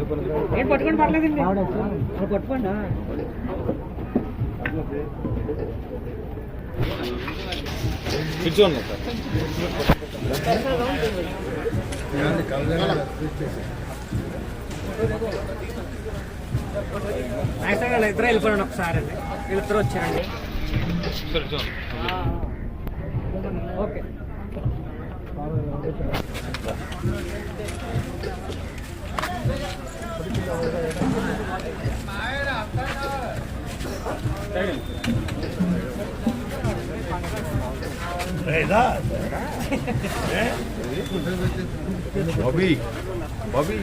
పట్టుకోండి పర్లేదండి పట్టుకోండి కూర్చోండి సార్ ఇద్దరు వెళ్ళిపోయాడు ఒకసారి అండి వీళ్ళిద్దరు వచ్చారండి ఓకే Bobby, Bobby.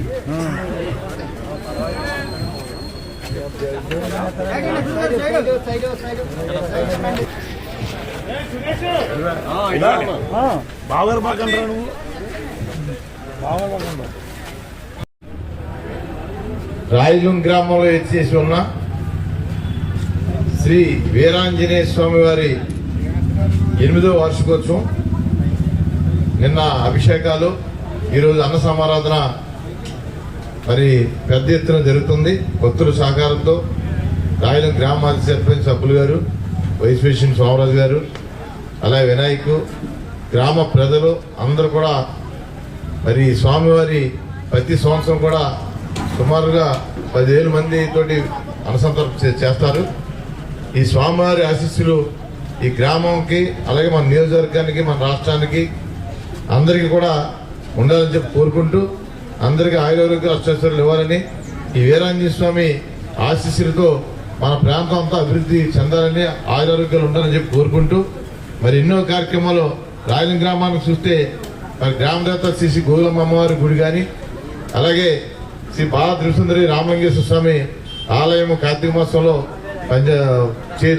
బావర్ బాగండ్రా నువ్వు బావర్ బాగండ్రా రాయలూరు గ్రామంలో ఎచ్చేసి ఉన్న శ్రీ వీరాంజనేయ స్వామి వారి 8వ వార్షికోత్సవం. నిన్న అభిషేకాలు, ఈరోజు అన్న సమారాధన మరి పెద్ద ఎత్తున జరుగుతుంది. భక్తుల సహకారంతో రాయలూరు గ్రామ మాజీ సర్పంచ్ సభ్యులు గారు, వైస్ ప్రెసిడెంట్ సోమరాజు గారు, అలాగే వినాయకు, గ్రామ ప్రజలు అందరూ కూడా మరి స్వామివారి ప్రతి సంవత్సరం కూడా సుమారుగా 10,000 మంది తోటి అనుసంధానం చేస్తారు. ఈ స్వామివారి ఆశీస్సులు ఈ గ్రామంకి, అలాగే మన నియోజకవర్గానికి, మన రాష్ట్రానికి అందరికీ కూడా ఉండాలని చెప్పి కోరుకుంటూ, అందరికీ ఆయుర్వేద అష్టైశ్వర్యాలు ఇవ్వాలని, ఈ వీరాంజనేయ స్వామి ఆశీస్సులతో మన ప్రాంతం అంతా అభివృద్ధి చెందాలని, ఆయురారోగ్యాలు ఉండాలని చెప్పి కోరుకుంటూ, మరి ఎన్నో కార్యక్రమాలు రాయలూరు గ్రామానికి చూస్తే మరి గ్రామదేవత శ్రీ గోగులమ్మ అమ్మవారి గుడి కానీ, అలాగే శ్రీ బాల త్రిపుసుందరి రామలింగేశ్వర స్వామి ఆలయము కార్తీక మాసంలో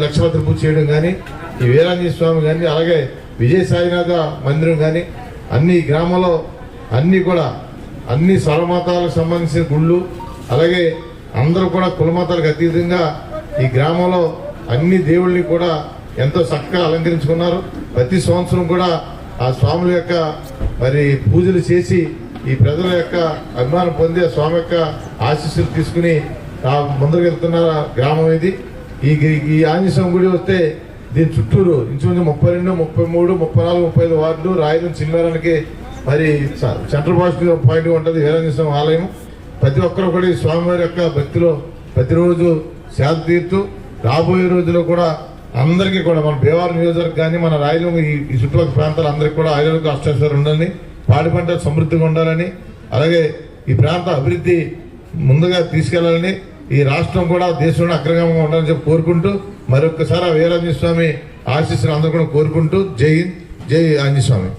లక్షపత్రి పూజ చేయడం కానీ, ఈ వీరాంజనేయ స్వామి కానీ, అలాగే విజయ సాయినాథ మందిరం కానీ, అన్ని గ్రామంలో అన్ని కూడా అన్ని స్వరమతాలకు సంబంధించిన గుళ్ళు, అలాగే అందరూ కూడా కులమతాలకు అతీతంగా ఈ గ్రామంలో అన్ని దేవుళ్ళని కూడా ఎంతో చక్కగా అలంకరించుకున్నారు. ప్రతి సంవత్సరం కూడా ఆ స్వాముల యొక్క మరి పూజలు చేసి ఈ ప్రజల యొక్క అభిమానం పొంది ఆ స్వామి యొక్క ఆశీస్సులు తీసుకుని ముందుకు వెళ్తున్న గ్రామం ఇది. ఈ ఆంజనేయ స్వామి గుడి వస్తే దీని చుట్టూరు ఇంచుమించు 32, 33, 34, 35 వార్డులు రాయలూరు చిన్నవారానికి మరి సెంట్రల్ పాయింట్ ఉంటుంది వీరాంజనేయ స్వామి ఆలయం. ప్రతి ఒక్కరు కూడా ఈ స్వామివారి యొక్క భక్తిలో ప్రతిరోజు సేద తీరుతూ రాబోయే రోజుల్లో కూడా అందరికీ కూడా మన భీమవరం నియోజకవర్గం కానీ, మన రాయలూరు ఈ చుట్టుపక్కల ప్రాంతాలు అందరికీ కూడా ఆయుర్వేద అష్టైశ్వర్యాలు ఉండాలని, పాడి పంటలు సమృద్ధిగా ఉండాలని, అలాగే ఈ ప్రాంత అభివృద్ధి ముందుగా తీసుకెళ్లాలని, ఈ రాష్ట్రం కూడా దేశంలో అగ్రగామంగా ఉండాలని చెప్పి కోరుకుంటూ, మరొకసారి వీరాంజనేయ స్వామి ఆశీస్సులు అందరూ కూడా కోరుకుంటూ, జై హింద్, జై ఆంజనేయ స్వామి.